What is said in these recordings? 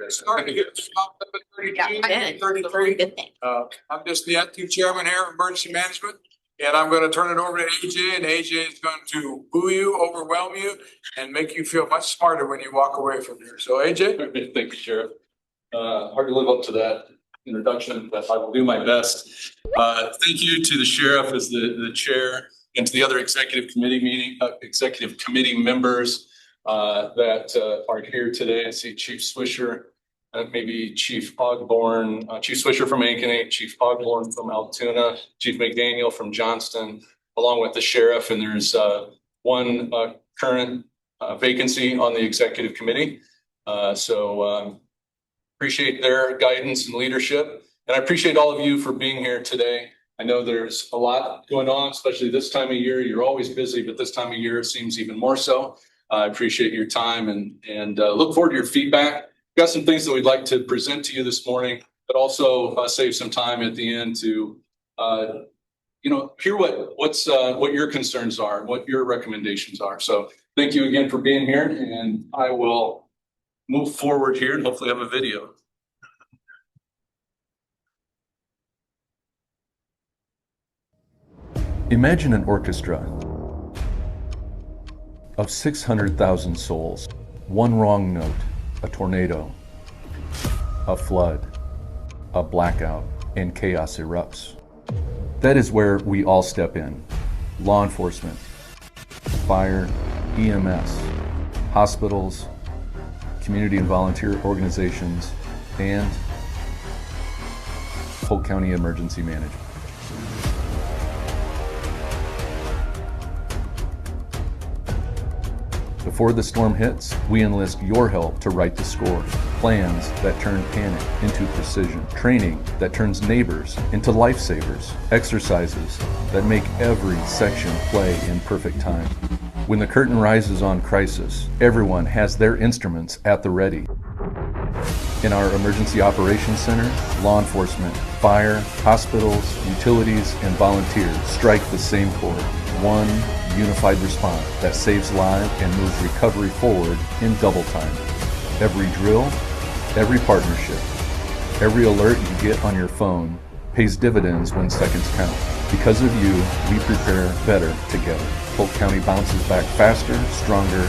Starting here, stop 11:32, 33. Good thing. I'm just the acting chairman here of emergency management, and I'm going to turn it over to AJ, and AJ is going to boo you, overwhelm you, and make you feel much smarter when you walk away from here. So AJ. Thank you, Sheriff. Hard to live up to that introduction, but I will do my best. Thank you to the sheriff as the chair, and to the other executive committee members that are here today. I see Chief Swisher, maybe Chief Ogborn, Chief Swisher from Ankeny, Chief Ogborn from Altoona, Chief McDaniel from Johnston, along with the sheriff. And there's one current vacancy on the executive committee. So appreciate their guidance and leadership. And I appreciate all of you for being here today. I know there's a lot going on, especially this time of year. You're always busy, but this time of year seems even more so. I appreciate your time and look forward to your feedback. We've got some things that we'd like to present to you this morning, but also save some time at the end to hear what your concerns are, what your recommendations are. So thank you again for being here, and I will move forward here and hopefully have a video. Imagine an orchestra of 600,000 souls. One wrong note, a tornado, a flood, a blackout, and chaos erupts. That is where we all step in. Law enforcement, fire, EMS, hospitals, community and volunteer organizations, and Polk County Emergency Management. Before the storm hits, we enlist your help to write the score. Plans that turn panic into precision. Training that turns neighbors into lifesavers. Exercises that make every section play in perfect time. When the curtain rises on crisis, everyone has their instruments at the ready. In our Emergency Operations Center, law enforcement, fire, hospitals, utilities, and volunteers strike the same chord. One unified response that saves lives and moves recovery forward in double time. Every drill, every partnership, every alert you get on your phone pays dividends when seconds count. Because of you, we prepare better together. Polk County bounces back faster, stronger,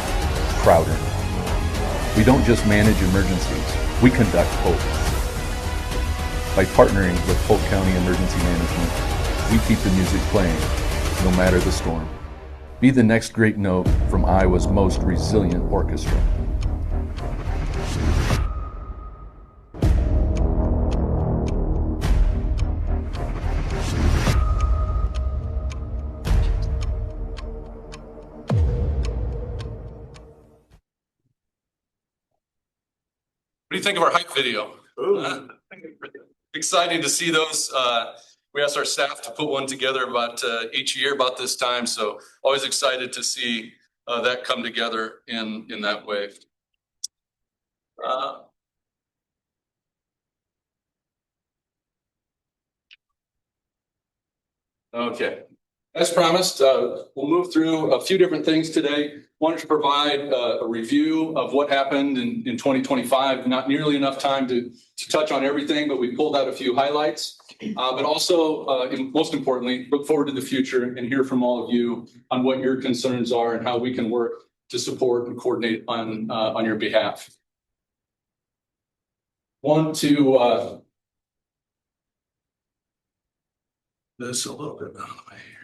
prouder. We don't just manage emergencies, we conduct hope. By partnering with Polk County Emergency Management, we keep the music playing, no matter the storm. Be the next great note from Iowa's most resilient orchestra. What do you think of our hype video? Exciting to see those. We asked our staff to put one together about each year about this time. So always excited to see that come together in that way. Okay. As promised, we'll move through a few different things today. Wanted to provide a review of what happened in 2025. Not nearly enough time to touch on everything, but we pulled out a few highlights. But also, most importantly, look forward to the future and hear from all of you on what your concerns are and how we can work to support and coordinate on your behalf. Want to this a little bit out of the way here.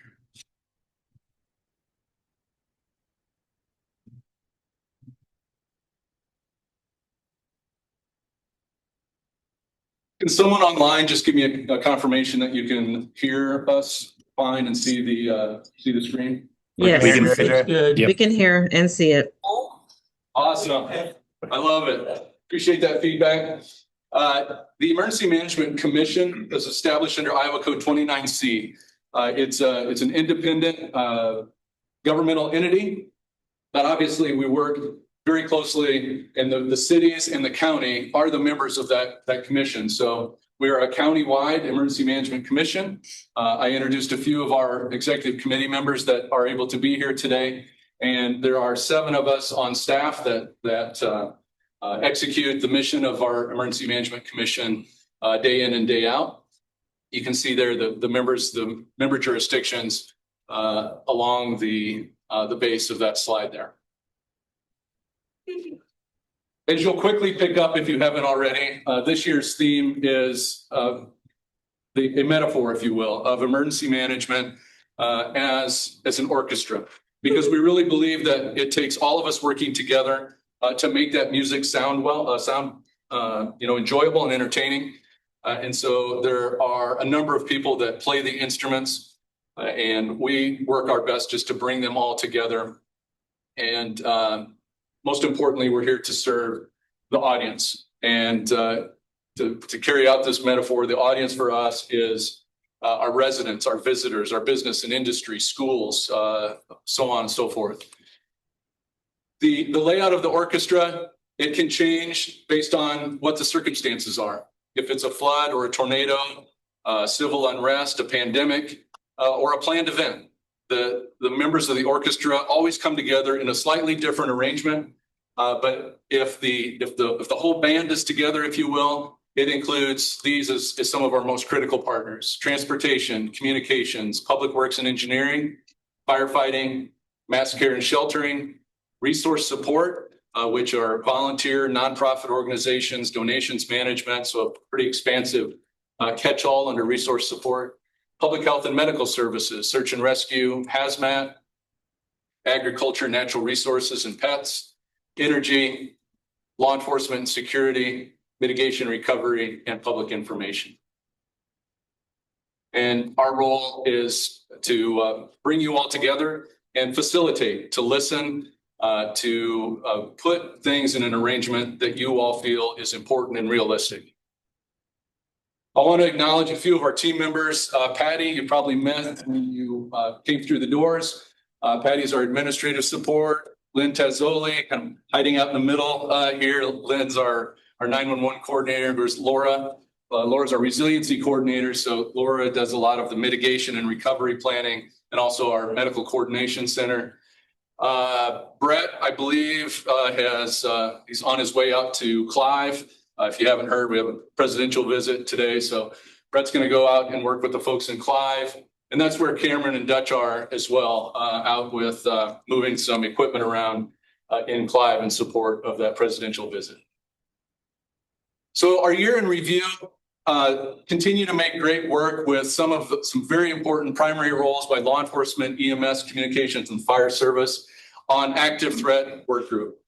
Can someone online just give me a confirmation that you can hear us fine and see the screen? Yes, We can see we can hear and see it. Awesome. I love it. Appreciate that feedback. The Emergency Management Commission was established under Iowa Code 29C. It's an independent governmental entity that obviously we work very closely, and the cities and the county are the members of that commission. So we are a county-wide emergency management commission. I introduced a few of our executive committee members that are able to be here today, and there are 7 of us on staff that execute the mission of our Emergency Management Commission day in and day out. You can see there the member jurisdictions along the base of that slide there. As you'll quickly pick up if you haven't already, this year's theme is a metaphor, if you will, of emergency management as an orchestra, because we really believe that it takes all of us working together to make that music sound enjoyable and entertaining. And so there are a number of people that play the instruments, and we work our best just to bring them all together. And most importantly, we're here to serve the audience. And to carry out this metaphor, the audience for us is our residents, our visitors, our business and industry, schools, so on and so forth. The layout of the orchestra, it can change based on what the circumstances are. If it's a flood or a tornado, civil unrest, a pandemic, or a planned event, the members of the orchestra always come together in a slightly different arrangement. But if the whole band is together, if you will, it includes these as some of our most critical partners: transportation, communications, public works and engineering, firefighting, mass care and sheltering, resource support, which are volunteer, nonprofit organizations, donations management, so a pretty expansive catch-all under resource support, public health and medical services, search and rescue, hazmat, agriculture, natural resources and pets, energy, law enforcement and security, mitigation, recovery, and public information. And our role is to bring you all together and facilitate, to listen, to put things in an arrangement that you all feel is important and realistic. I want to acknowledge a few of our team members. Patty, you probably met when you came through the doors. Patty is our administrative support. Lynn Tazzoli, kind of hiding out in the middle here. Lynn's our 911 coordinator. There's Laura. Laura's our resiliency coordinator. So Laura does a lot of the mitigation and recovery planning, and also our medical coordination center. Brett, I believe, he's on his way out to Clive. If you haven't heard, we have a presidential visit today. So Brett's going to go out and work with the folks in Clive. And that's where Cameron and Dutch are as well, out with moving some equipment around in Clive in support of that presidential visit. So our year in review, continue to make great work with some very important primary roles by law enforcement, EMS, communications, and fire service on active threat work group.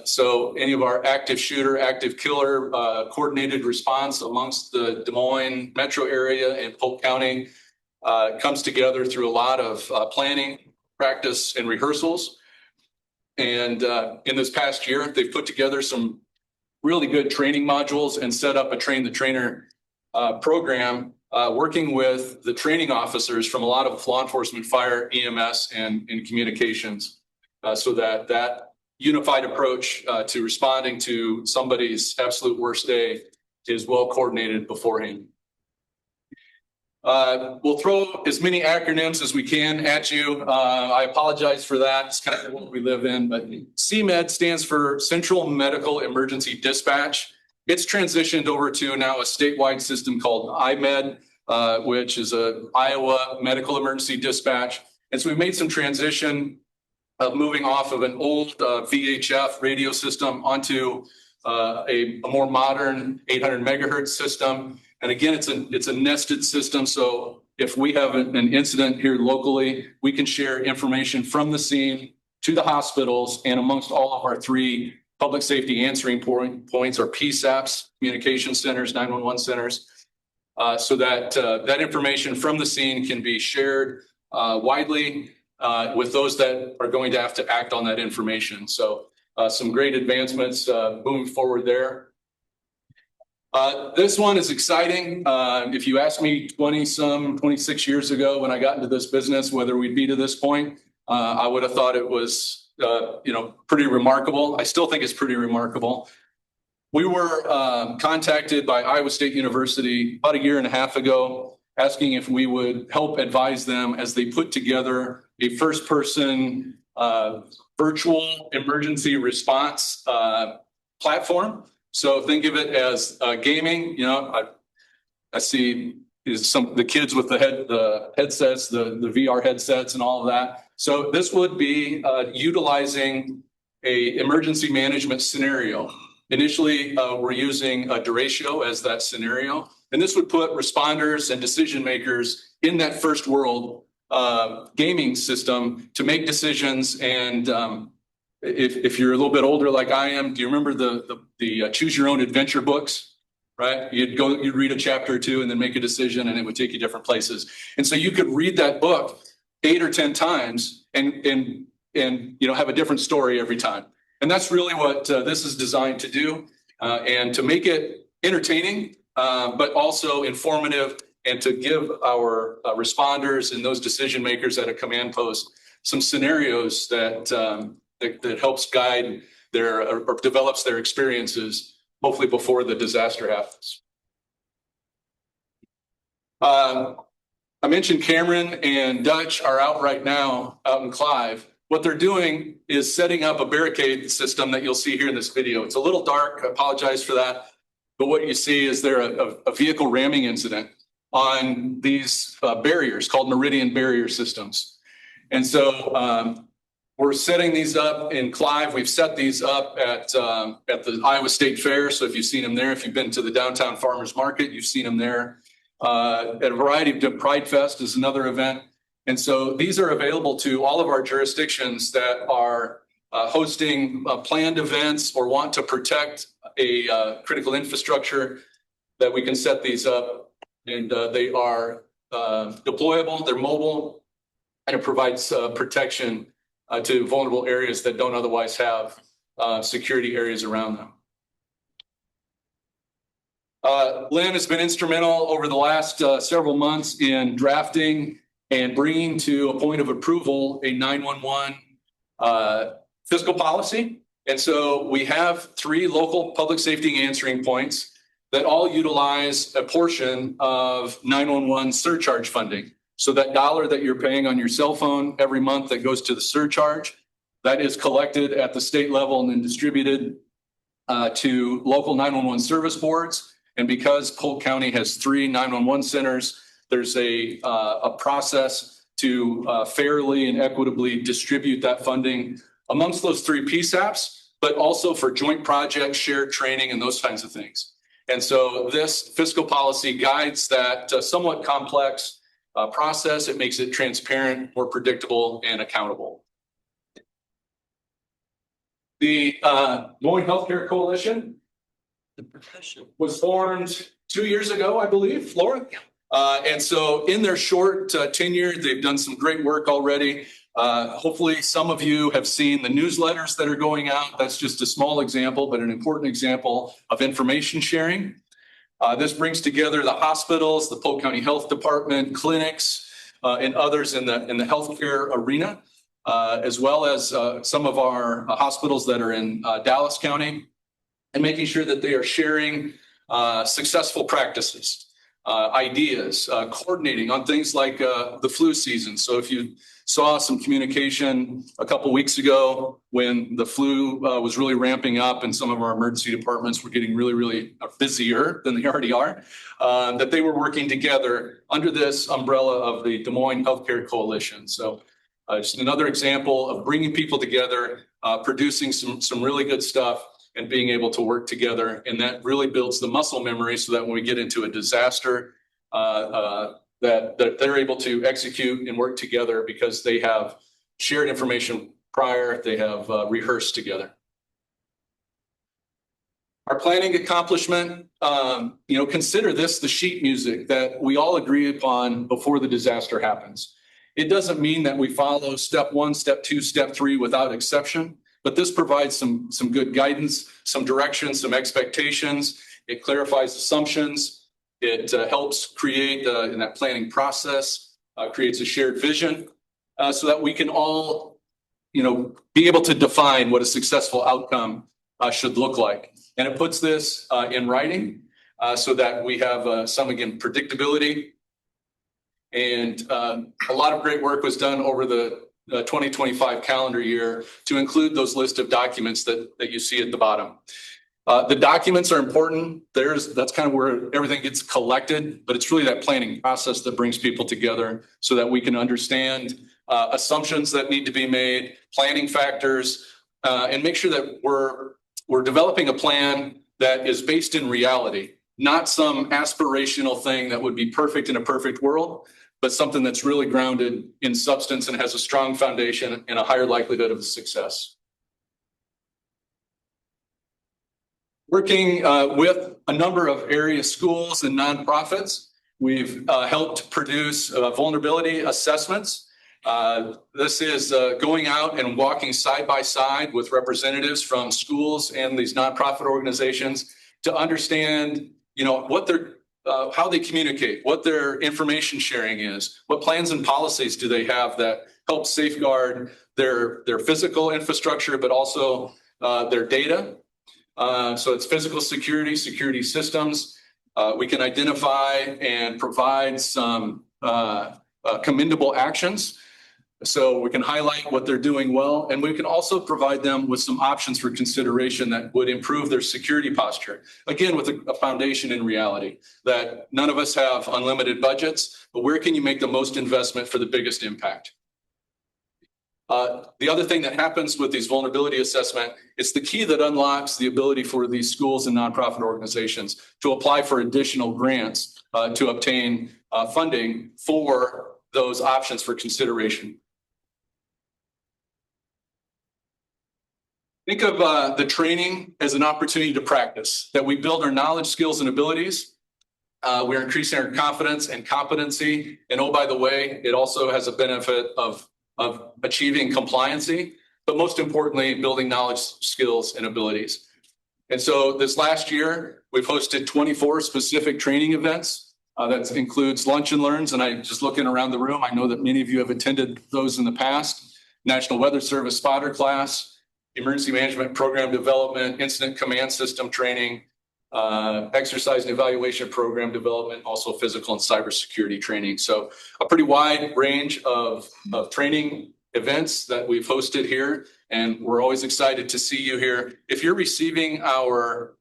So any of our active shooter, active killer, coordinated response amongst the Des Moines metro area and Polk County comes together through a lot of planning, practice, and rehearsals. And in this past year, they've put together some really good training modules and set up a train the trainer program, working with the training officers from a lot of law enforcement, fire, EMS, and communications, so that unified approach to responding to somebody's absolute worst day is well coordinated beforehand. We'll throw as many acronyms as we can at you. I apologize for that. It's kind of what we live in, but CMED stands for Central Medical Emergency Dispatch. It's transitioned over to now a statewide system called IMED, which is a Iowa Medical Emergency Dispatch. And so we made some transition of moving off of an old VHF radio system onto a more modern 800 megahertz system. And again, it's a nested system. So if we have an incident here locally, we can share information from the scene to the hospitals and amongst all of our 3 public safety answering points, or PSAPs, communication centers, 911 centers, so that that information from the scene can be shared widely with those that are going to have to act on that information. So some great advancements moving forward there. This one is exciting. If you asked me 26 years ago when I got into this business, whether we'd be to this point, I would have thought it was, pretty remarkable. I still think it's pretty remarkable. We were contacted by Iowa State University about a year and a half ago, asking if we would help advise them as they put together a first-person virtual emergency response platform. So think of it as gaming. I see the kids with the headsets, the VR headsets, and all of that. So this would be utilizing a emergency management scenario. Initially, we're using a Duratio as that scenario, and this would put responders and decision makers in that first world gaming system to make decisions. And if you're a little bit older like I am, do you remember the choose your own adventure books? Right? You'd read a chapter or two and then make a decision, and it would take you different places. And so you could read that book 8 or 10 times and have a different story every time. And that's really what this is designed to do, and to make it entertaining, but also informative, and to give our responders and those decision makers at a command post some scenarios that helps guide or develops their experiences, hopefully before the disaster happens. I mentioned Cameron and Dutch are out right now out in Clive. What they're doing is setting up a barricade system that you'll see here in this video. It's a little dark, I apologize for that. But what you see is there a vehicle ramming incident on these barriers called Meridian barrier systems. And so we're setting these up in Clive. We've set these up at the Iowa State Fair. So if you've seen them there, if you've been to the downtown farmers market, you've seen them there. At a variety of Pride Fest is another event. And so these are available to all of our jurisdictions that are hosting planned events or want to protect a critical infrastructure, that we can set these up. And they are deployable, they're mobile, and it provides protection to vulnerable areas that don't otherwise have security areas around them. Lynn has been instrumental over the last several months in drafting and bringing to a point of approval a 911 fiscal policy. And so we have 3 local public safety answering points that all utilize a portion of 911 surcharge funding. So that dollar that you're paying on your cell phone every month that goes to the surcharge, that is collected at the state level and then distributed to local 911 service boards. And because Polk County has 3 911 centers, there's a process to fairly and equitably distribute that funding amongst those 3 PSAPs, but also for joint projects, shared training, and those kinds of things. And so this fiscal policy guides that somewhat complex process. It makes it transparent, more predictable, and accountable. The Des Moines Healthcare Coalition was formed 2 years ago, I believe, Laura. And so in their short tenure, they've done some great work already. Hopefully some of you have seen the newsletters that are going out. That's just a small example, but an important example of information sharing. This brings together the hospitals, the Polk County Health Department, clinics, and others in the healthcare arena, as well as some of our hospitals that are in Dallas County, and making sure that they are sharing successful practices, ideas, coordinating on things like the flu season. So if you saw some communication a couple weeks ago when the flu was really ramping up and some of our emergency departments were getting really busier than they already are, that they were working together under this umbrella of the Des Moines Healthcare Coalition. So just another example of bringing people together, producing some really good stuff, and being able to work together. And that really builds the muscle memory so that when we get into a disaster, that they're able to execute and work together because they have shared information prior, they have rehearsed together. Our planning accomplishment, consider this the sheet music that we all agree upon before the disaster happens. It doesn't mean that we follow step 1, step 2, step 3 without exception. But this provides some good guidance, some direction, some expectations. It clarifies assumptions. It helps create in that planning process, creates a shared vision so that we can all, be able to define what a successful outcome should look like. And it puts this in writing so that we have some, again, predictability. And a lot of great work was done over the 2025 calendar year to include those list of documents that you see at the bottom. The documents are important. That's kind of where everything gets collected, but it's really that planning process that brings people together so that we can understand assumptions that need to be made, planning factors, and make sure that we're developing a plan that is based in reality, not some aspirational thing that would be perfect in a perfect world, but something that's really grounded in substance and has a strong foundation and a higher likelihood of success. Working with a number of area schools and nonprofits, we've helped produce vulnerability assessments. This is going out and walking side by side with representatives from schools and these nonprofit organizations to understand, what they're, how they communicate, what their information sharing is, what plans and policies do they have that help safeguard their physical infrastructure, but also their data. So it's physical security, security systems. We can identify and provide some commendable actions. So we can highlight what they're doing well, and we can also provide them with some options for consideration that would improve their security posture. Again, with a foundation in reality that none of us have unlimited budgets, but where can you make the most investment for the biggest impact? The other thing that happens with these vulnerability assessment, it's the key that unlocks the ability for these schools and nonprofit organizations to apply for additional grants to obtain funding for those options for consideration. Think of the training as an opportunity to practice, that we build our knowledge, skills, and abilities. We're increasing our confidence and competency. And oh, by the way, it also has a benefit of achieving compliancy, but most importantly, building knowledge, skills, and abilities. And so this last year, we've hosted 24 specific training events. That includes lunch and learns. And I just looking around the room, I know that many of you have attended those in the past. National Weather Service spotter class, emergency management program development, incident command system training, exercise and evaluation program development, also physical and cybersecurity training. So a pretty wide range of training events that we've hosted here, and we're always excited to see you here. If you're receiving our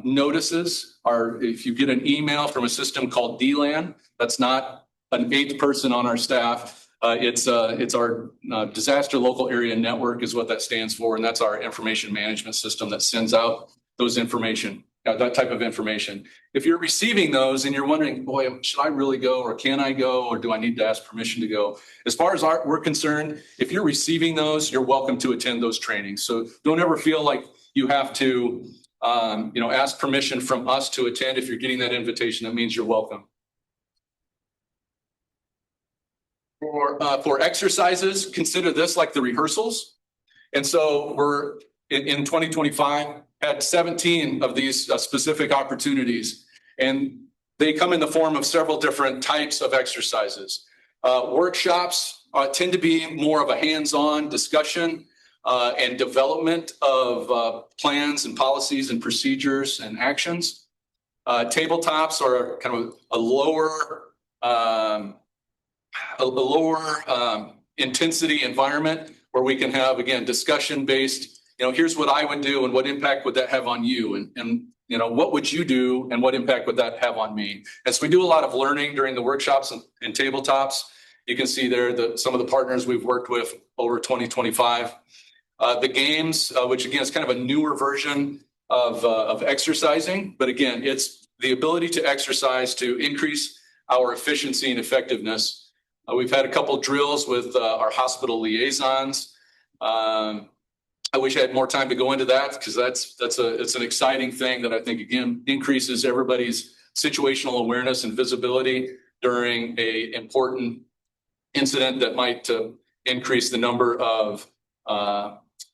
notices, or if you get an email from a system called DLAN, that's not an eighth person on our staff. It's our disaster local area network is what that stands for, and that's our information management system that sends out those information, that type of information. If you're receiving those and you're wondering, boy, should I really go, or can I go, or do I need to ask permission to go? As far as we're concerned, if you're receiving those, you're welcome to attend those trainings. So don't ever feel like you have to, ask permission from us to attend. If you're getting that invitation, that means you're welcome. For exercises, consider this like the rehearsals. And so we're in 2025 had 17 of these specific opportunities, and they come in the form of several different types of exercises. Workshops tend to be more of a hands-on discussion and development of plans and policies and procedures and actions. Tabletops are kind of a lower intensity environment where we can have, again, discussion-based, here's what I would do and what impact would that have on you? And what would you do and what impact would that have on me? And so we do a lot of learning during the workshops and tabletops. You can see there some of the partners we've worked with over 2025. The games, which again is kind of a newer version of exercising, but again, it's the ability to exercise to increase our efficiency and effectiveness. We've had a couple drills with our hospital liaisons. I wish I had more time to go into that because it's an exciting thing that I think, again, increases everybody's situational awareness and visibility during an important incident that might increase the number of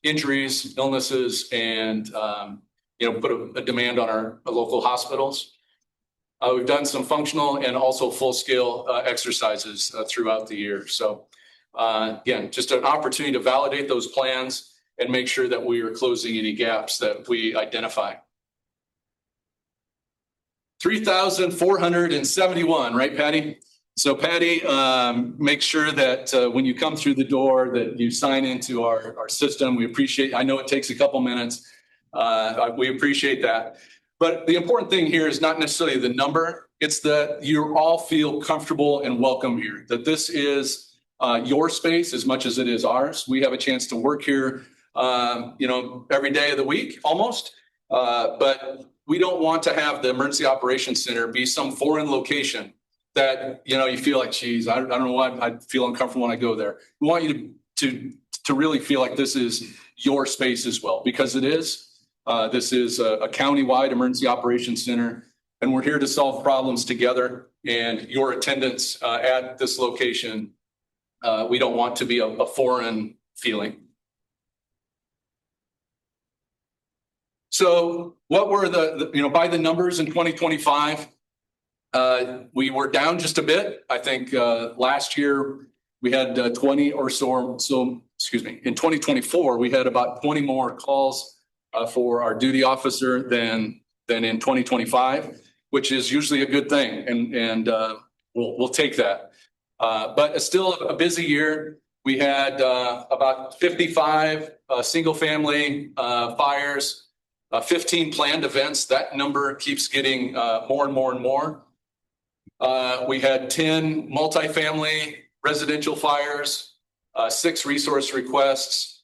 injuries, illnesses, and put a demand on our local hospitals. We've done some functional and also full-scale exercises throughout the year. So again, just an opportunity to validate those plans and make sure that we are closing any gaps that we identify. 3,471, right, Patty? So Patty, make sure that when you come through the door that you sign into our system. We appreciate, I know it takes a couple minutes, We appreciate that. But the important thing here is not necessarily the number. It's that you all feel comfortable and welcome here, that this is your space as much as it is ours. We have a chance to work here, every day of the week almost. But we don't want to have the Emergency Operations Center be some foreign location that, you feel like, geez, I don't know why I feel uncomfortable when I go there. We want you to really feel like this is your space as well, because it is. This is a county-wide emergency operations center, and we're here to solve problems together. And your attendance at this location, we don't want to be a foreign feeling. So what were by the numbers in 2025, we were down just a bit. I think last year we had 20 or so. In 2024, we had about 20 more calls for our duty officer than in 2025, which is usually a good thing. And we'll take that. But it's still a busy year. We had about 55 single family fires, 15 planned events. That number keeps getting more and more and more. We had 10 multifamily residential fires, 6 resource requests.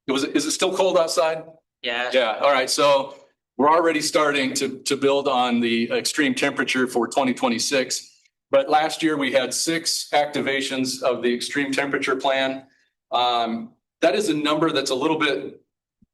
Is it still cold outside? Yeah. Yeah. All right. So we're already starting to build on the extreme temperature for 2026. But last year we had 6 activations of the extreme temperature plan. That is a number that's a little bit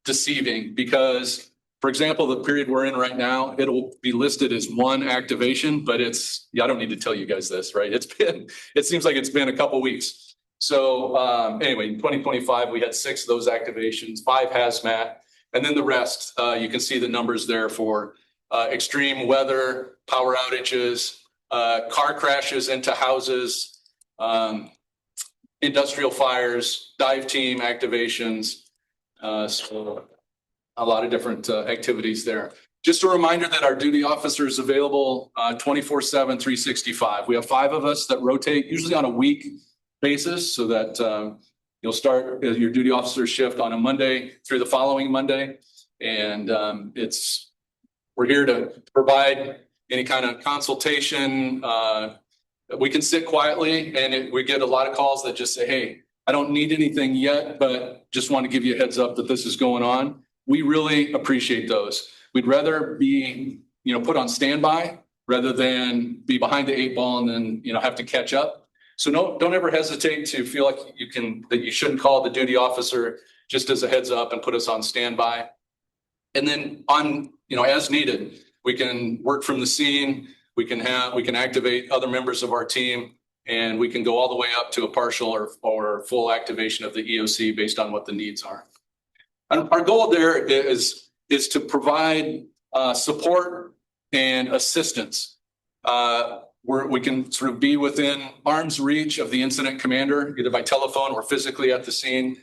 deceiving because, for example, the period we're in right now, it'll be listed as 1 activation, but I don't need to tell you guys this, right? It seems like it's been a couple weeks. So anyway, in 2025, we had 6 of those activations, 5 hazmat, and then the rest, you can see the numbers there for extreme weather, power outages, car crashes into houses, industrial fires, dive team activations. So a lot of different activities there. Just a reminder that our duty officer is available 24/7, 365. We have 5 of us that rotate usually on a week basis so that you'll start your duty officer shift on a Monday through the following Monday. And we're here to provide any kind of consultation. We can sit quietly and we get a lot of calls that just say, hey, I don't need anything yet, but just want to give you a heads up that this is going on. We really appreciate those. We'd rather be, put on standby rather than be behind the 8 ball and then, have to catch up. So don't ever hesitate to feel like that you shouldn't call the duty officer just as a heads up and put us on standby. And then as needed, we can work from the scene. We can activate other members of our team, and we can go all the way up to a partial or full activation of the EOC based on what the needs are. And our goal there is to provide support and assistance. We can sort of be within arm's reach of the incident commander, either by telephone or physically at the scene.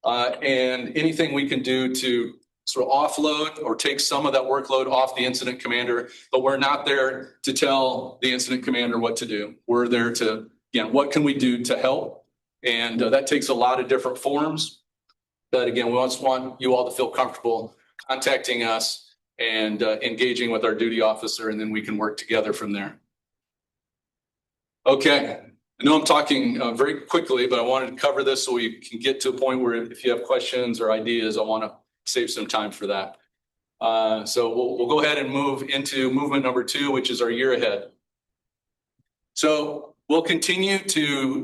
And anything we can do to sort of offload or take some of that workload off the incident commander, but we're not there to tell the incident commander what to do. We're there to, what can we do to help? And that takes a lot of different forms. But again, we just want you all to feel comfortable contacting us and engaging with our duty officer, and then we can work together from there. Okay, I know I'm talking very quickly, but I wanted to cover this so we can get to a point where if you have questions or ideas, I want to save some time for that. So we'll go ahead and move into movement number 2, which is our year ahead. So we'll continue to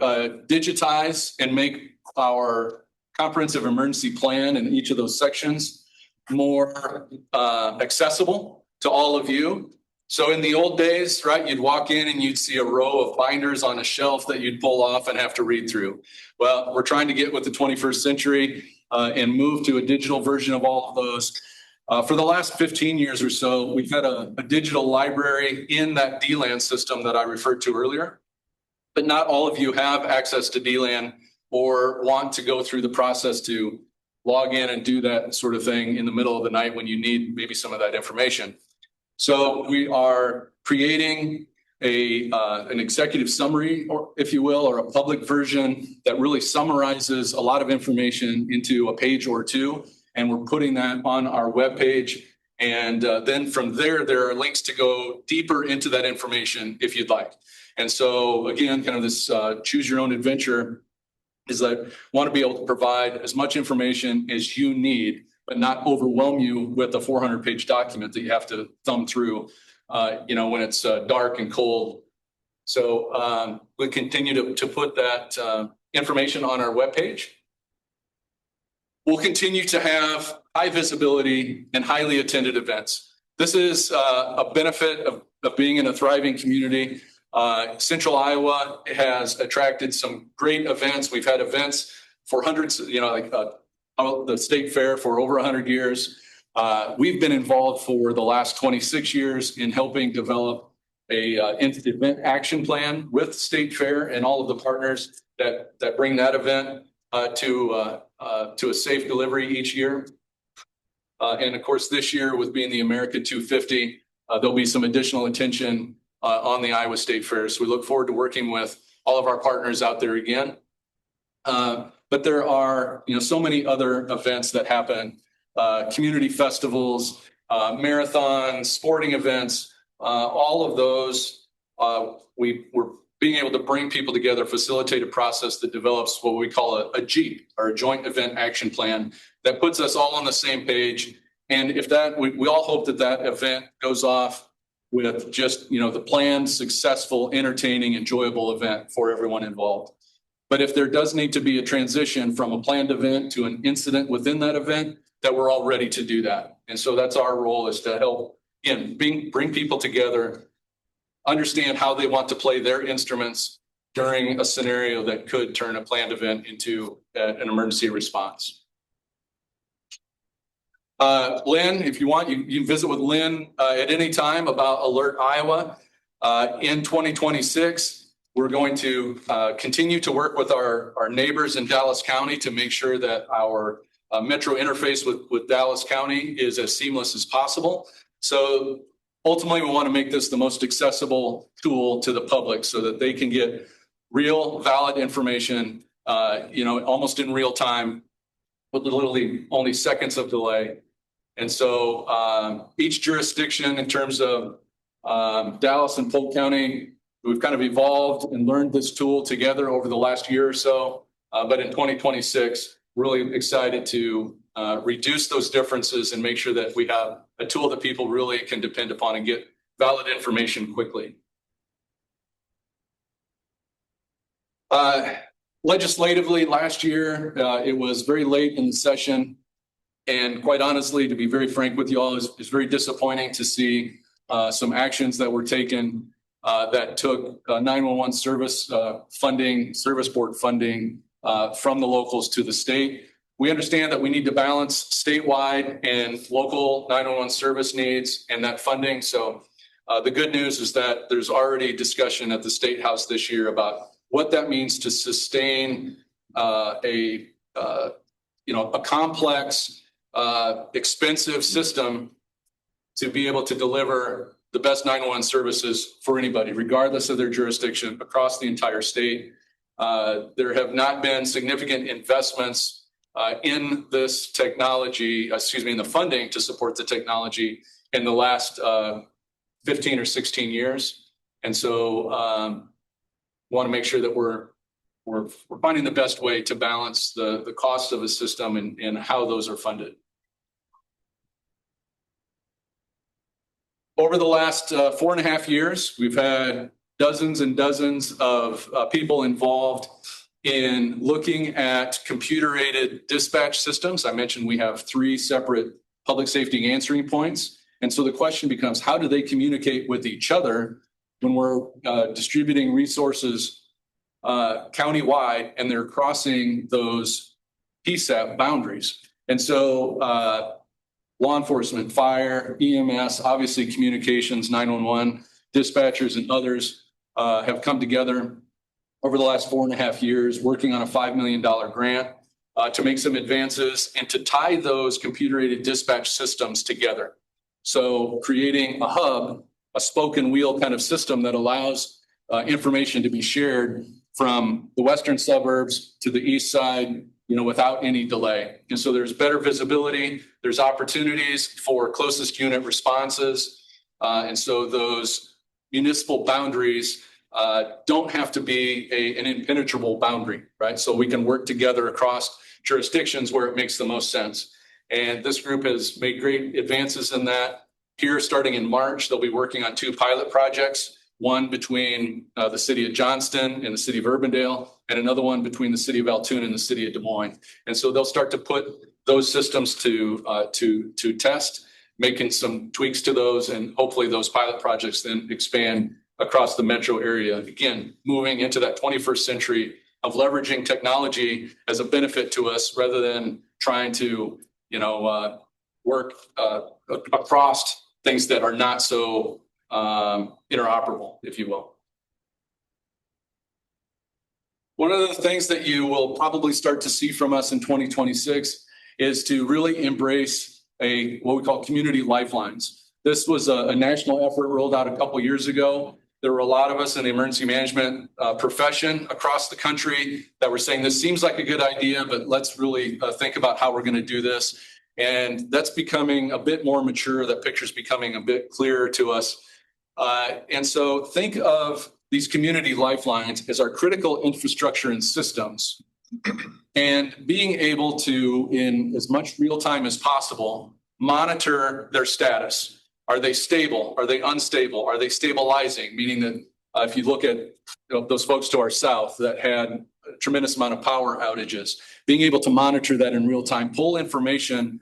digitize and make our comprehensive emergency plan in each of those sections more accessible to all of you. So in the old days, right, you'd walk in and you'd see a row of binders on a shelf that you'd pull off and have to read through. Well, we're trying to get with the 21st century and move to a digital version of all of those. For the last 15 years or so, we've had a digital library in that DLAN system that I referred to earlier. But not all of you have access to DLAN or want to go through the process to log in and do that sort of thing in the middle of the night when you need maybe some of that information. So we are creating an executive summary, or if you will, or a public version that really summarizes a lot of information into a page or 2. and we're putting that on our webpage. And then from there, there are links to go deeper into that information if you'd like. And so again, kind of this choose your own adventure is that I want to be able to provide as much information as you need, but not overwhelm you with a 400-page document that you have to thumb through, when it's dark and cold. So we continue to put that information on our webpage. We'll continue to have high visibility and highly attended events. This is a benefit of being in a thriving community. Central Iowa has attracted some great events. We've had events for hundreds, the state fair for over 100 years. We've been involved for the last 26 years in helping develop a event action plan with State Fair and all of the partners that bring that event to a safe delivery each year. And of course, this year with being the America 250, there'll be some additional attention on the Iowa State Fair. So we look forward to working with all of our partners out there again. But there are, so many other events that happen, community festivals, marathons, sporting events, all of those. We're being able to bring people together, facilitate a process that develops what we call a JEEP, or a joint event action plan, that puts us all on the same page. And if that, we all hope that event goes off with just, the planned, successful, entertaining, enjoyable event for everyone involved. But if there does need to be a transition from a planned event to an incident within that event, that we're all ready to do that. And so that's our role, is to help, bring people together, understand how they want to play their instruments during a scenario that could turn a planned event into an emergency response. Lynn, if you want, you can visit with Lynn at any time about Alert Iowa. In 2026, we're going to continue to work with our neighbors in Dallas County to make sure that our metro interface with Dallas County is as seamless as possible. So ultimately, we want to make this the most accessible tool to the public so that they can get real, valid information, almost in real time, with literally only seconds of delay. And so each jurisdiction, in terms of Dallas and Polk County, we've kind of evolved and learned this tool together over the last year or so. But in 2026, really excited to reduce those differences and make sure that we have a tool that people really can depend upon and get valid information quickly. Legislatively, last year, it was very late in the session. And quite honestly, to be very frank with you all, it's very disappointing to see some actions that were taken that took 911 service funding, service board funding from the locals to the state. We understand that we need to balance statewide and local 911 service needs and that funding. So the good news is that there's already discussion at the State House this year about what that means to sustain a complex, expensive system to be able to deliver the best 911 services for anybody, regardless of their jurisdiction, across the entire state. There have not been significant investments in this technology, in the funding to support the technology in the last 15 or 16 years. And so want to make sure that we're finding the best way to balance the cost of a system and how those are funded. Over the last 4.5 years, we've had dozens and dozens of people involved in looking at computer-aided dispatch systems. I mentioned we have 3 separate public safety answering points. And so the question becomes, how do they communicate with each other when we're distributing resources countywide and they're crossing those PSAP boundaries? And so law enforcement, fire, EMS, obviously communications, 911, dispatchers, and others have come together over the last 4.5 years, working on a $5 million grant to make some advances and to tie those computer-aided dispatch systems together. So creating a hub, a spoken wheel kind of system that allows information to be shared from the western suburbs to the east side, without any delay. And so there's better visibility, there's opportunities for closest unit responses. And so those municipal boundaries don't have to be an impenetrable boundary, right? So we can work together across jurisdictions where it makes the most sense. And this group has made great advances in that. Here, starting in March, they'll be working on 2 pilot projects, one between the city of Johnston and the city of Urbandale, and another one between the city of Altoona and the city of Des Moines. And so they'll start to put those systems to test, making some tweaks to those, and hopefully those pilot projects then expand across the metro area. Again, moving into that 21st century of leveraging technology as a benefit to us rather than trying to, work across things that are not so interoperable, if you will. One of the things that you will probably start to see from us in 2026 is to really embrace what we call community lifelines. This was a national effort rolled out a couple of years ago. There were a lot of us in the emergency management profession across the country that were saying this seems like a good idea, but let's really think about how we're going to do this. And that's becoming a bit more mature. That picture's becoming a bit clearer to us. And so think of these community lifelines as our critical infrastructure and systems, and being able to, in as much real time as possible, monitor their status. Are they stable? Are they unstable? Are they stabilizing? Meaning that if you look at those folks to our south that had a tremendous amount of power outages, being able to monitor that in real time, pull information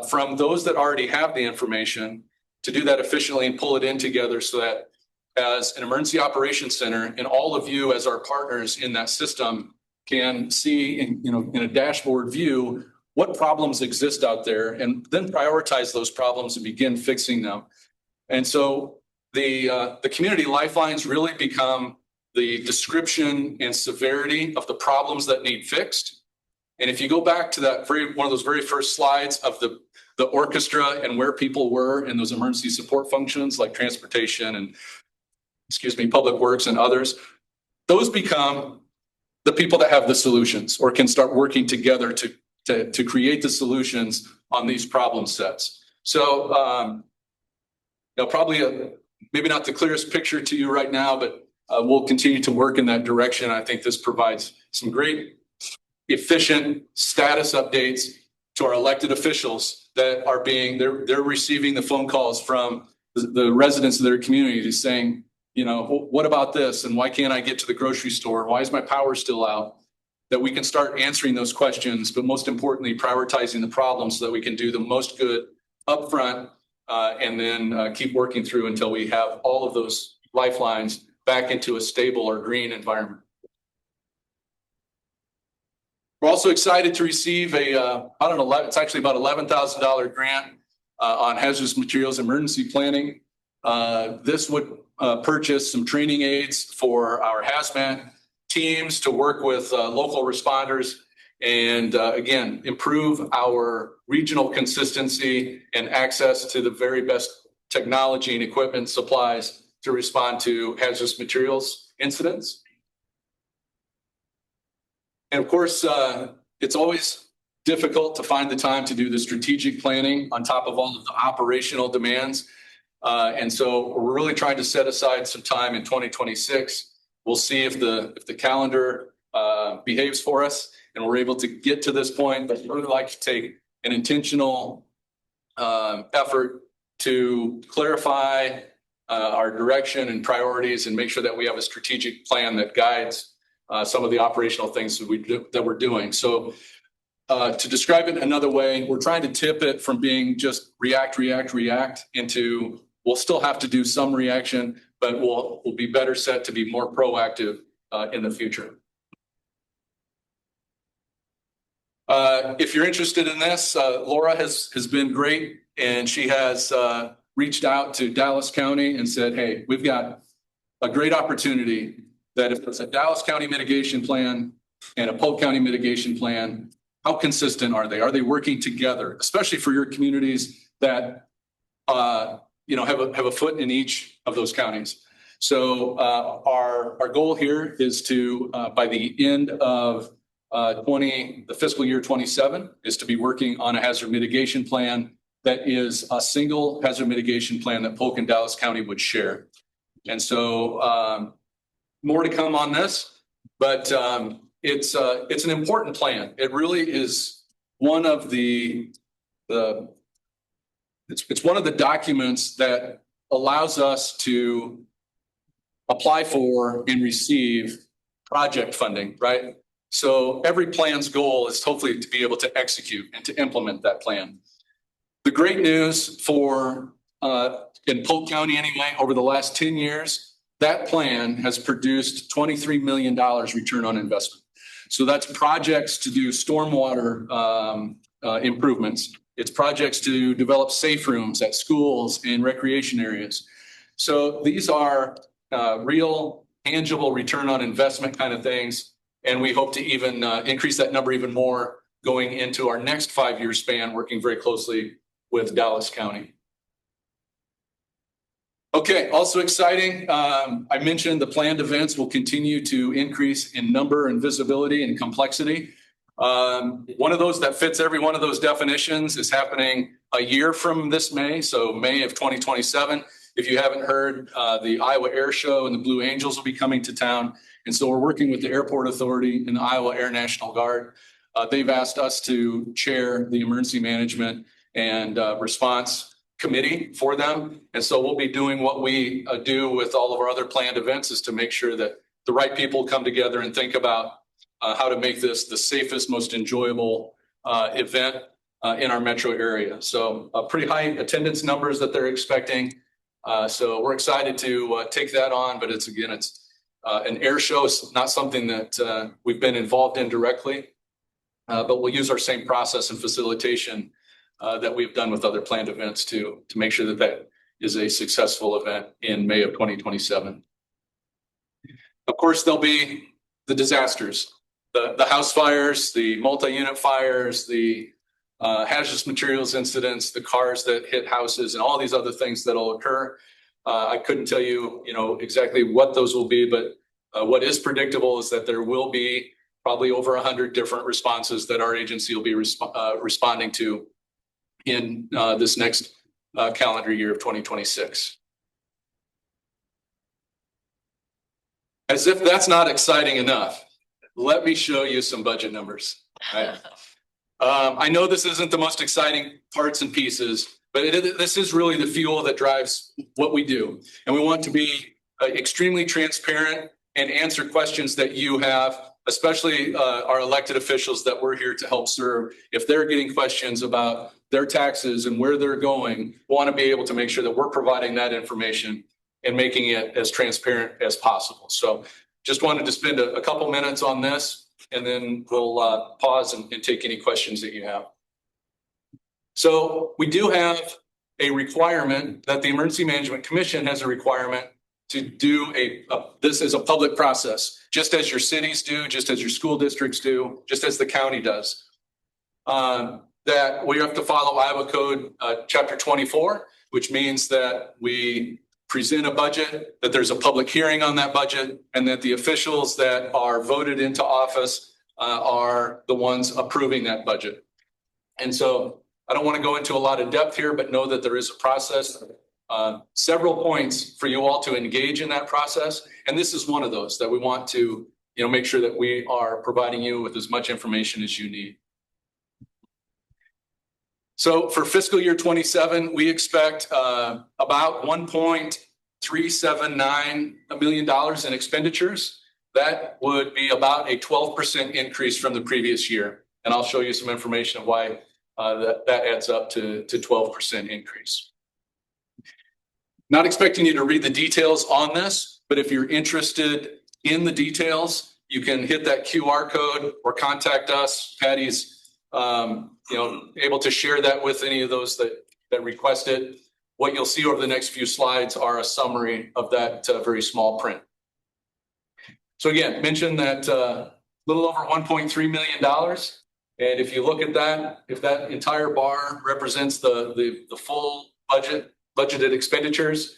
from those that already have the information, to do that efficiently and pull it in together so that as an emergency operations center and all of you as our partners in that system can see in a dashboard view what problems exist out there, and then prioritize those problems and begin fixing them. And so the community lifelines really become the description and severity of the problems that need fixed. And if you go back to that one of those very first slides of the orchestra and where people were in those emergency support functions like transportation and public works and others, those become the people that have the solutions or can start working together to create the solutions on these problem sets. So probably maybe not the clearest picture to you right now, but we'll continue to work in that direction. I think this provides some great efficient status updates to our elected officials that are they're receiving the phone calls from the residents of their communities saying, what about this? And why can't I get to the grocery store? Why is my power still out? That we can start answering those questions, but most importantly, prioritizing the problems so that we can do the most good upfront and then keep working through until we have all of those lifelines back into a stable or green environment. We're also excited to receive it's actually about $11,000 grant on hazardous materials emergency planning. This would purchase some training aids for our hazmat teams to work with local responders and again, improve our regional consistency and access to the very best technology and equipment supplies to respond to hazardous materials incidents. And of course, it's always difficult to find the time to do the strategic planning on top of all of the operational demands. And so we're really trying to set aside some time in 2026. We'll see if the calendar behaves for us and we're able to get to this point, but I'd really like to take an intentional effort to clarify our direction and priorities and make sure that we have a strategic plan that guides some of the operational things that we're doing. So to describe it another way, we're trying to tip it from being just react into we'll still have to do some reaction, but we'll be better set to be more proactive in the future. If you're interested in this, Laura has been great, and she has reached out to Dallas County and said, hey, we've got a great opportunity that if it's a Dallas County mitigation plan and a Polk County mitigation plan, how consistent are they? Are they working together, especially for your communities that have a foot in each of those counties? So our goal here is to by the end of the fiscal year 27 is to be working on a hazard mitigation plan that is a single hazard mitigation plan that Polk and Dallas County would share. And so more to come on this, but it's an important plan. It really is one of it's one of the documents that allows us to apply for and receive project funding, right? So every plan's goal is hopefully to be able to execute and to implement that plan. The great news for in Polk County anyway, over the last 10 years, that plan has produced $23 million return on investment. So that's projects to do stormwater improvements. It's projects to develop safe rooms at schools and recreation areas. So these are real tangible return on investment kind of things. And we hope to even increase that number even more going into our next 5-year span, working very closely with Dallas County. Okay, also exciting. I mentioned the planned events will continue to increase in number and visibility and complexity. One of those that fits every one of those definitions is happening a year from this May, so May of 2027. If you haven't heard, the Iowa Air Show and the Blue Angels will be coming to town. And so we're working with the Airport Authority and the Iowa Air National Guard. They've asked us to chair the emergency management and response committee for them. And so we'll be doing what we do with all of our other planned events, is to make sure that the right people come together and think about how to make this the safest, most enjoyable event in our metro area. So pretty high attendance numbers that they're expecting. So we're excited to take that on, but it's an air show. It's not something that we've been involved in directly, but we'll use our same process and facilitation that we've done with other planned events to make sure that that is a successful event in May of 2027. Of course, there'll be the disasters, the house fires, the multi-unit fires, the hazardous materials incidents, the cars that hit houses, and all these other things that'll occur. I couldn't tell you, exactly what those will be, but what is predictable is that there will be probably over 100 different responses that our agency will be responding to in this next calendar year of 2026. As if that's not exciting enough, let me show you some budget numbers. Right? I know this isn't the most exciting parts and pieces, but this is really the fuel that drives what we do. And we want to be extremely transparent and answer questions that you have, especially our elected officials that we're here to help serve. If they're getting questions about their taxes and where they're going, we want to be able to make sure that we're providing that information and making it as transparent as possible. So just wanted to spend a couple minutes on this, and then we'll pause and take any questions that you have. So we do have a requirement that the Emergency Management Commission has a requirement to do this is a public process, just as your cities do, just as your school districts do, just as the county does. That we have to follow Iowa Code Chapter 24, which means that we present a budget, that there's a public hearing on that budget, and that the officials that are voted into office are the ones approving that budget. And so I don't want to go into a lot of depth here, but know that there is a process, several points for you all to engage in that process. And this is one of those that we want to, make sure that we are providing you with as much information as you need. So for fiscal year 27, we expect about $1.379 million in expenditures. That would be about a 12% increase from the previous year. And I'll show you some information of why that adds up to 12% increase. Not expecting you to read the details on this, but if you're interested in the details, you can hit that QR code or contact us. Patty's able to share that with any of those that request it. What you'll see over the next few slides are a summary of that very small print. So again, mentioned that little over $1.3 million. And if you look at that, if that entire bar represents the full budgeted expenditures,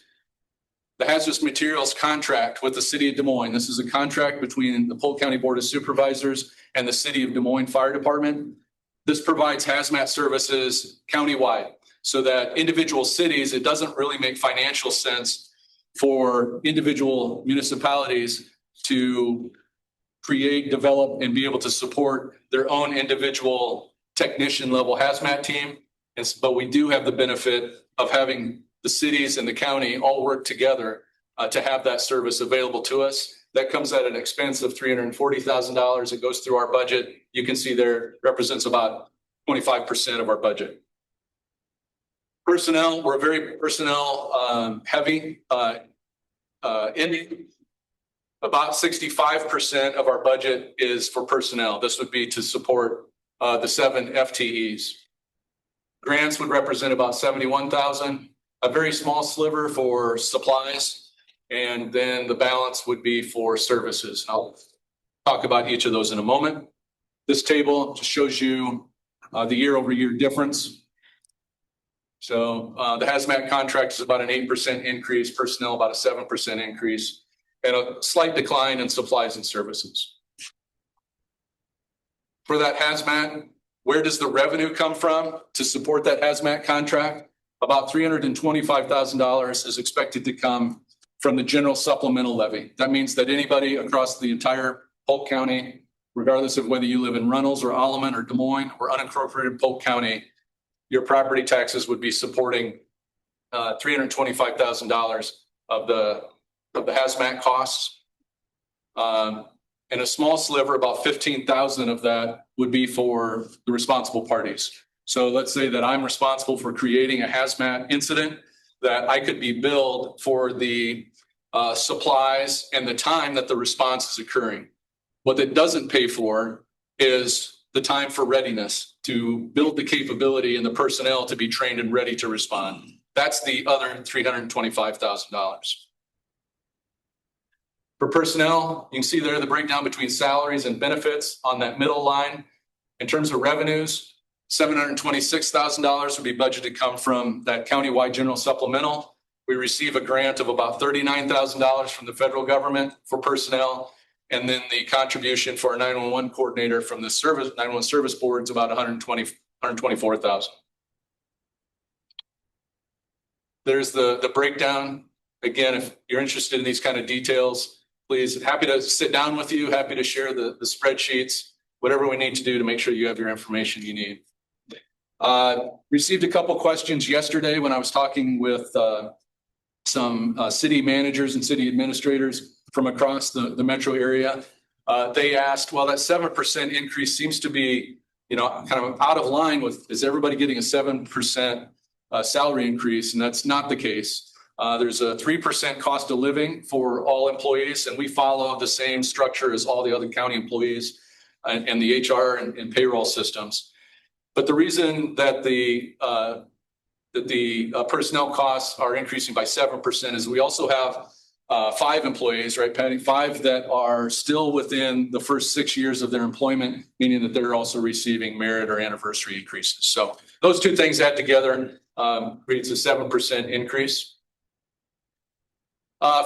the hazardous materials contract with the city of Des Moines. This is a contract between the Polk County Board of Supervisors and the city of Des Moines Fire Department. This provides hazmat services countywide so that individual cities, it doesn't really make financial sense for individual municipalities to create, develop, and be able to support their own individual technician level hazmat team. But we do have the benefit of having the cities and the county all work together to have that service available to us. That comes at an expense of $340,000. It goes through our budget. You can see there represents about 25% of our budget. Personnel, we're a very personnel heavy ending. About 65% of our budget is for personnel. This would be to support the 7 FTEs. Grants would represent about 71,000, a very small sliver for supplies, and then the balance would be for services. I'll talk about each of those in a moment. This table just shows you the year-over-year difference. So the hazmat contract is about an 8% increase, personnel about a 7% increase, and a slight decline in supplies and services. For that hazmat, where does the revenue come from to support that hazmat contract? About $325,000 is expected to come from the general supplemental levy. That means that anybody across the entire Polk County, regardless of whether you live in Runnels or Alleman or Des Moines or unincorporated Polk County, your property taxes would be supporting $325,000 of the hazmat costs. And a small sliver, about 15,000 of that would be for the responsible parties. So let's say that I'm responsible for creating a hazmat incident, that I could be billed for the supplies and the time that the response is occurring. What it doesn't pay for is the time for readiness to build the capability and the personnel to be trained and ready to respond. That's the other $325,000. For personnel, you can see there the breakdown between salaries and benefits on that middle line. In terms of revenues, $726,000 would be budgeted to come from that countywide general supplemental. We receive a grant of about $39,000 from the federal government for personnel. And then the contribution for our 911 coordinator from the 911 service board is about $124,000. There's the breakdown. Again, if you're interested in these kind of details, please, happy to sit down with you, happy to share the spreadsheets, whatever we need to do to make sure you have your information you need. Received a couple questions yesterday when I was talking with some city managers and city administrators from across the metro area. They asked, well, that 7% increase seems to be, kind of out of line with, is everybody getting a 7% salary increase? And that's not the case. There's a 3% cost of living for all employees, and we follow the same structure as all the other county employees and the HR and payroll systems. But the reason that the personnel costs are increasing by 7% is we also have 5 employees, right, Patty? 5 that are still within the first 6 years of their employment, meaning that they're also receiving merit or anniversary increases. So those two things add together creates a 7% increase.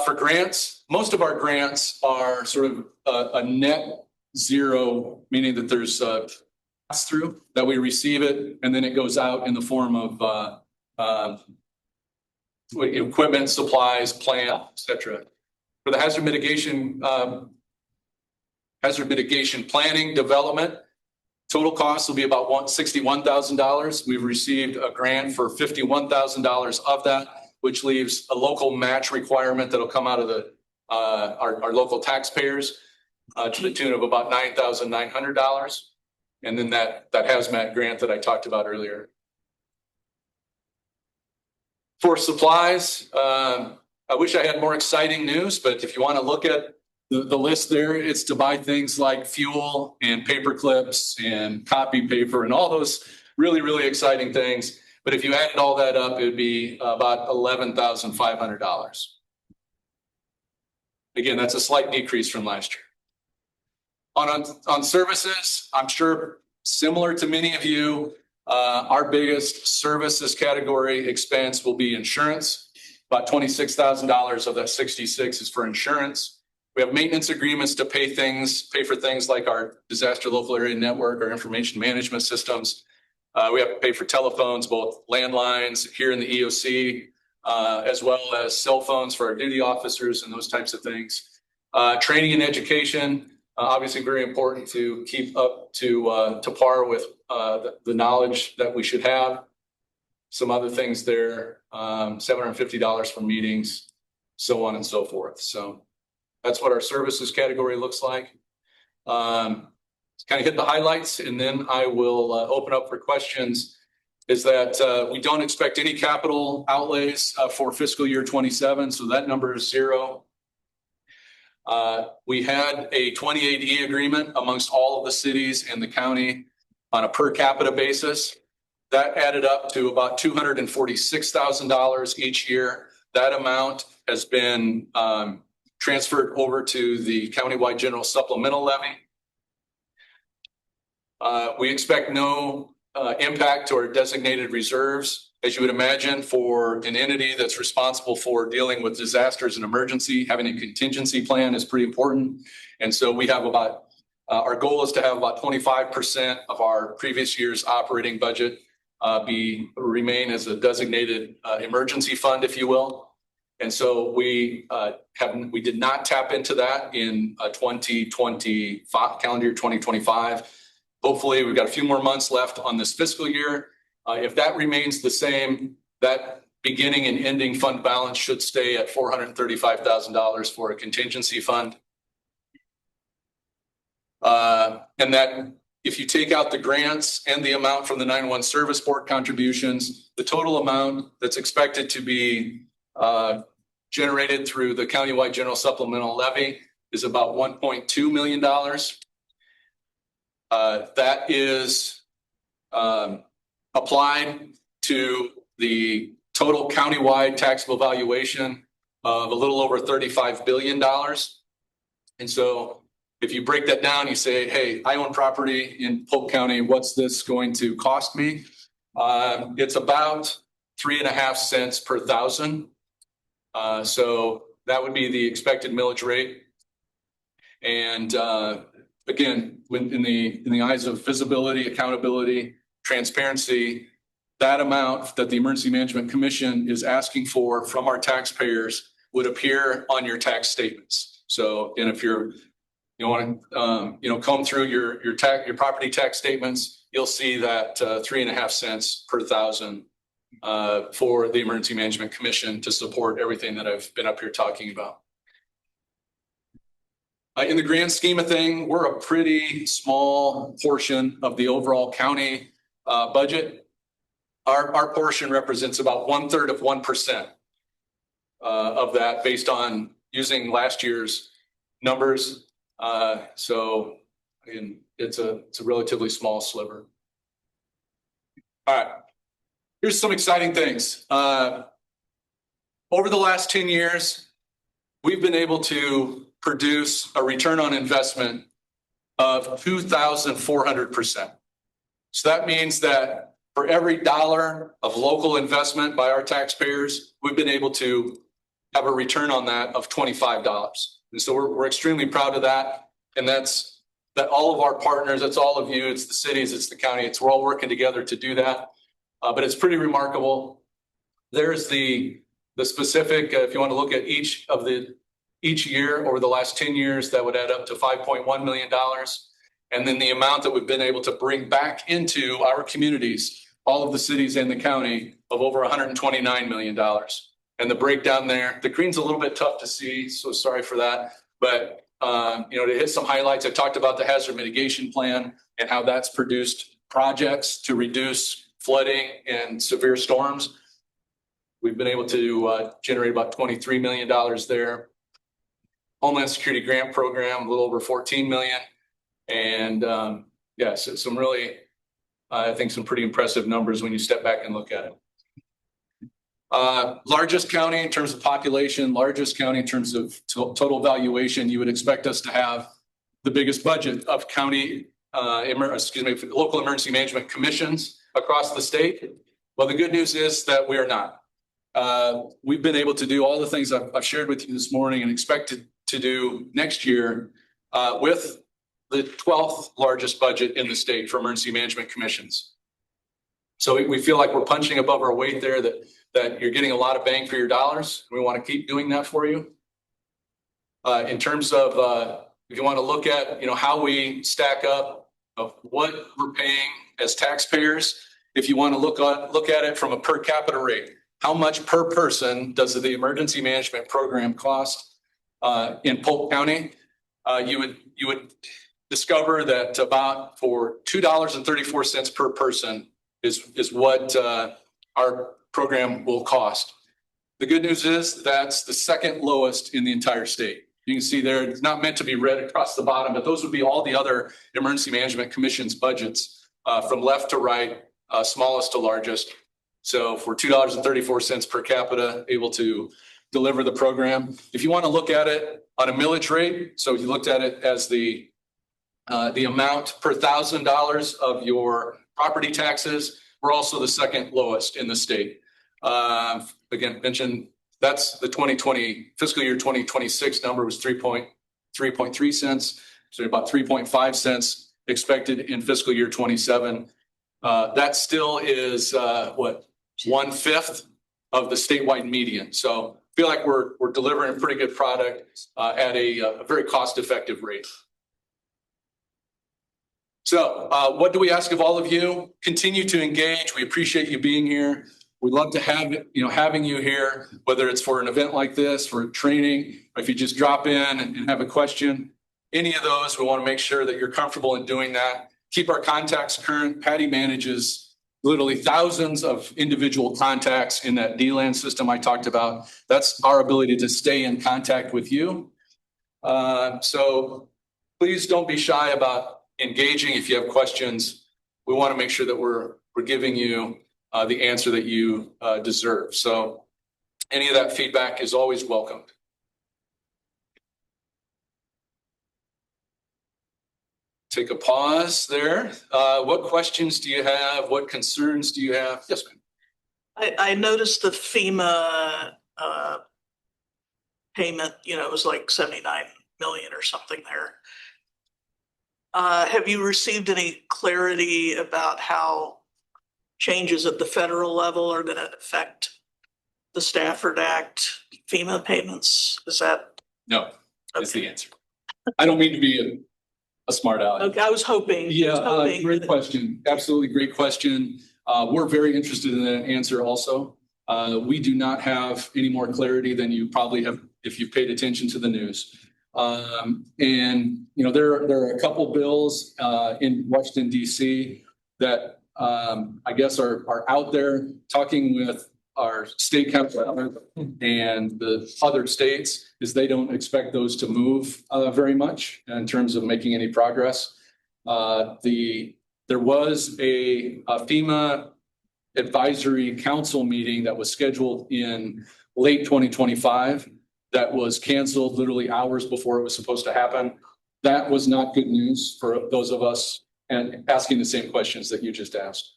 For grants, most of our grants are sort of a net zero, meaning that there's a pass through that we receive it, and then it goes out in the form of equipment, supplies, plant, etc. For the hazard mitigation planning development, total cost will be about $61,000. We've received a grant for $51,000 of that, which leaves a local match requirement that'll come out of our local taxpayers to the tune of about $9,900. And then that hazmat grant that I talked about earlier. For supplies, I wish I had more exciting news, but if you want to look at the list there, it's to buy things like fuel and paper clips and copy paper and all those really, really exciting things. But if you added all that up, it would be about $11,500. Again, that's a slight decrease from last year. On services, I'm sure similar to many of you, our biggest services category expense will be insurance. About $26,000 of that 66 is for insurance. We have maintenance agreements to pay for things like our disaster local area network, our information management systems. We have to pay for telephones, both landlines here in the EOC, as well as cell phones for our duty officers and those types of things. Training and education, obviously very important to keep up to par with the knowledge that we should have. Some other things there, $750 for meetings, so on and so forth. So that's what our services category looks like. Kind of hit the highlights, and then I will open up for questions. Is that we don't expect any capital outlays for fiscal year 27, so that number is 0. We had a 28E agreement amongst all of the cities in the county on a per capita basis. That added up to about $246,000 each year. That amount has been transferred over to the countywide general supplemental levy. We expect no impact to our designated reserves. As you would imagine, for an entity that's responsible for dealing with disasters and emergency, having a contingency plan is pretty important. And so we have about, our goal is to have about 25% of our previous year's operating budget remain as a designated emergency fund, if you will. And so we did not tap into that in 2025, calendar year 2025. Hopefully, we've got a few more months left on this fiscal year. If that remains the same, that beginning and ending fund balance should stay at $435,000 for a contingency fund. And that if you take out the grants and the amount from the 911 Service Board contributions, the total amount that's expected to be generated through the countywide general supplemental levy is about $1.2 million. That is applied to the total countywide taxable valuation of a little over $35 billion. And so if you break that down, you say, hey, I own property in Polk County. What's this going to cost me? It's about 3.5 cents per thousand. So that would be the expected millage rate. And again, in the eyes of visibility, accountability, transparency, that amount that the Emergency Management Commission is asking for from our taxpayers would appear on your tax statements. So, and if you want to comb through your property tax statements, you'll see that 3.5 cents per thousand for the Emergency Management Commission to support everything that I've been up here talking about. In the grand scheme of things, we're a pretty small portion of the overall county budget. Our portion represents about 1/3 of 1% of that, based on using last year's numbers. So again, it's a relatively small sliver. All right, here's some exciting things. Over the last 10 years, we've been able to produce a return on investment of 2,400%. So that means that for every dollar of local investment by our taxpayers, we've been able to have a return on that of $25. And so we're extremely proud of that. And that's that all of our partners, that's all of you, it's the cities, it's the county, we're all working together to do that. But it's pretty remarkable. There's the specific, if you want to look at each year over the last 10 years, that would add up to $5.1 million. And then the amount that we've been able to bring back into our communities, all of the cities and the county, of over $129 million. And the breakdown there, the green's a little bit tough to see, so sorry for that. But to hit some highlights, I talked about the hazard mitigation plan and how that's produced projects to reduce flooding and severe storms. We've been able to generate about $23 million there. Homeland Security Grant Program, a little over $14 million. And so some really, I think some pretty impressive numbers when you step back and look at it. Largest county in terms of population, largest county in terms of total valuation, you would expect us to have the biggest budget of county, local emergency management commissions across the state. Well, the good news is that we are not. we've been able to do all the things I've shared with you this morning and expected to do next year with the 12th largest budget in the state for emergency management commissions. So we feel like we're punching above our weight there, that you're getting a lot of bang for your dollars. We want to keep doing that for you. In terms of if you want to look at, how we stack up of what we're paying as taxpayers, if you want to look at it from a per capita rate, how much per person does the emergency management program cost in Polk County? You would discover that about for $2.34 per person is what our program will cost. The good news is that's the second lowest in the entire state. You can see there, it's not meant to be read across the bottom, but those would be all the other emergency management commissions budgets from left to right, smallest to largest. So for $2.34 per capita, able to deliver the program. If you want to look at it on a millage rate, so if you looked at it as the amount per $1,000 of your property taxes, we're also the second lowest in the state. Again, mentioned that's the 2020 fiscal year 2026 number was 3.3 cents. So about 3.5 cents expected in fiscal year 27. That still is what 1/5 of the statewide median. So I feel like we're delivering a pretty good product at a very cost-effective rate. So what do we ask of all of you? Continue to engage. We appreciate you being here. We'd love to have having you here, whether it's for an event like this, for training, or if you just drop in and have a question. Any of those, we want to make sure that you're comfortable in doing that. Keep our contacts current. Patty manages literally thousands of individual contacts in that DLAN system I talked about. That's our ability to stay in contact with you. So please don't be shy about engaging. If you have questions, we want to make sure that we're giving you the answer that you deserve. So any of that feedback is always welcomed. Take a pause there. What questions do you have? What concerns do you have? Yes, ma'am. I noticed the FEMA payment, it was like 79 million or something there. Have you received any clarity about how changes at the federal level are going to affect the Stafford Act FEMA payments? Is that? No, that's the answer. I don't mean to be a smart aleck. Okay, I was hoping. Great question. Absolutely great question. We're very interested in that answer also. We do not have any more clarity than you probably have if you've paid attention to the news. And there are a couple bills in Washington, D.C. that I guess are out there talking with our state council and the other states, is they don't expect those to move very much in terms of making any progress. There was a FEMA advisory council meeting that was scheduled in late 2025 that was canceled literally hours before it was supposed to happen. That was not good news for those of us and asking the same questions that you just asked.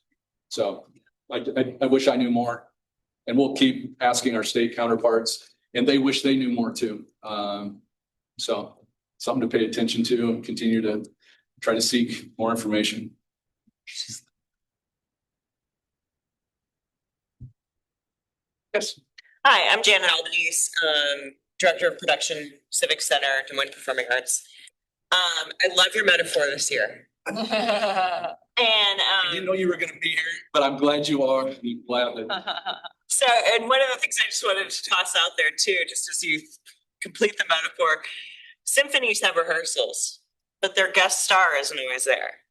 So I wish I knew more, and we'll keep asking our state counterparts, and they wish they knew more too. So something to pay attention to and continue to try to seek more information. Yes. Hi, I'm Janet Albanese, Director of Production, Civic Center, Des Moines Performing Arts. I love your metaphor this year. And I didn't know you were going to be here, but I'm glad you are. Gladly. So, and one of the things I just wanted to toss out there too, just as you complete the metaphor, symphonies have rehearsals, but their guest star isn't always there.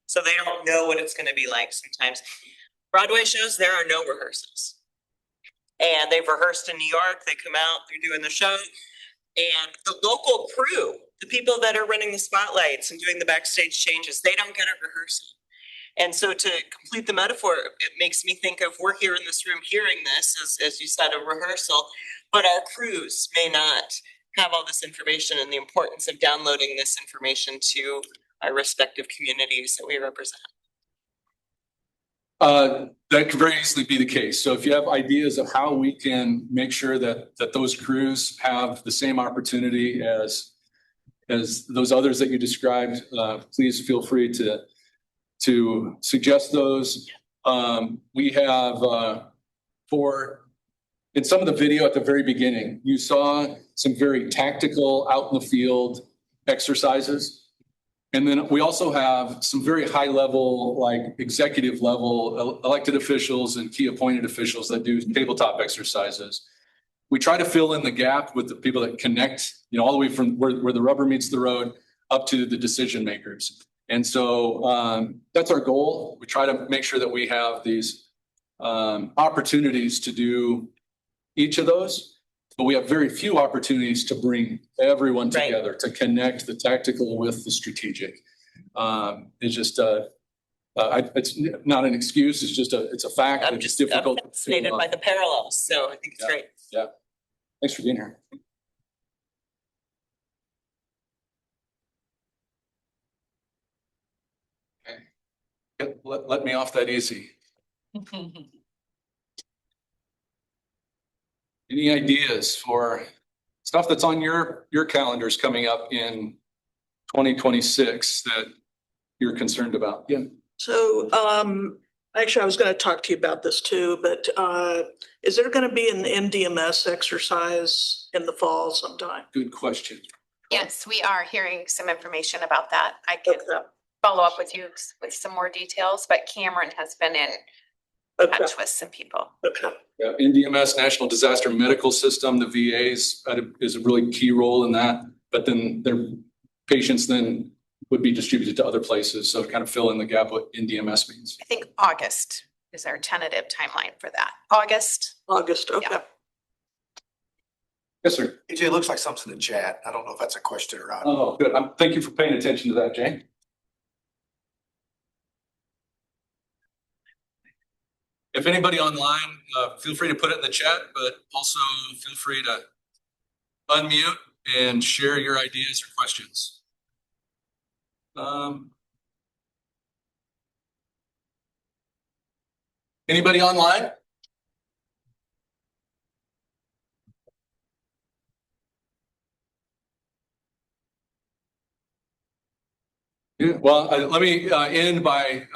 So they don't know what it's going to be like sometimes. Broadway shows, there are no rehearsals. And they've rehearsed in New York, they come out, they're doing the show. And the local crew, the people that are running the spotlights and doing the backstage changes, they don't get a rehearsal. And so to complete the metaphor, it makes me think of, we're here in this room hearing this, as you said, a rehearsal, but our crews may not have all this information, and the importance of downloading this information to our respective communities that we represent. That could very easily be the case. So if you have ideas of how we can make sure that those crews have the same opportunity as those others that you described, please feel free to suggest those. We have in some of the video at the very beginning, you saw some very tactical out in the field exercises. And then we also have some very high level, like executive level elected officials and key appointed officials that do tabletop exercises. We try to fill in the gap with the people that connect, all the way from where the rubber meets the road up to the decision makers. And so that's our goal. We try to make sure that we have these opportunities to do each of those. But we have very few opportunities to bring everyone together, to connect the tactical with the strategic. It's just, it's not an excuse. It's just it's a fact. I'm It's just difficult. fascinated by the parallels, so I think it's great. Yeah. Thanks for being here. Okay. Let me off that easy. Any ideas for stuff that's on your calendars coming up in 2026 that you're concerned about? Yeah. So, actually, I was going to talk to you about this too, but is there going to be an NDMS exercise in the fall sometime? Good question. Yes, we are hearing some information about that. I can Okay. follow up with you with some more details, but Cameron has been in Okay. touch with some people. Okay. Yeah, NDMS, National Disaster Medical System, the VA's is a really key role in that, but then their patients then would be distributed to other places. So kind of fill in the gap what NDMS means. I think August is our tentative timeline for that. August. August, okay. Yeah. Yes, sir. AJ, it looks like something in the chat. I don't know if that's a question or not. Oh, good. Thank you for paying attention to that, Jane. If anybody online, feel free to put it in the chat, but also feel free to unmute and share your ideas or questions. Anybody online? Yeah, well, let me end by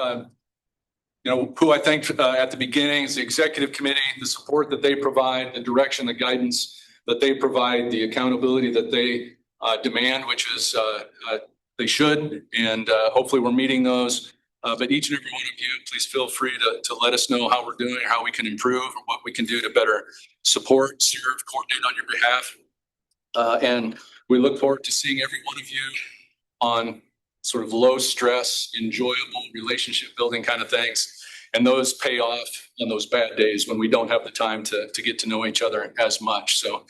who I thanked at the beginning is the executive committee, the support that they provide, the direction, the guidance that they provide, the accountability that they demand, which is they should, and hopefully we're meeting those. But each and every one of you, please feel free to let us know how we're doing, how we can improve, or what we can do to better support, serve, coordinate on your behalf. And we look forward to seeing every one of you on sort of low stress, enjoyable relationship building kind of things. And those pay off on those bad days when we don't have the time to get to know each other as much. So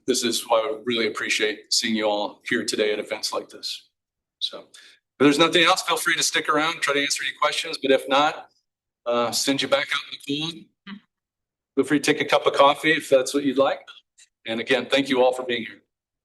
this is why I really appreciate seeing you all here today at events like this. So if there's nothing else, feel free to stick around, try to answer any questions. But if not, send you back out in the cold. Feel free to take a cup of coffee if that's what you'd like. And again, thank you all for being here.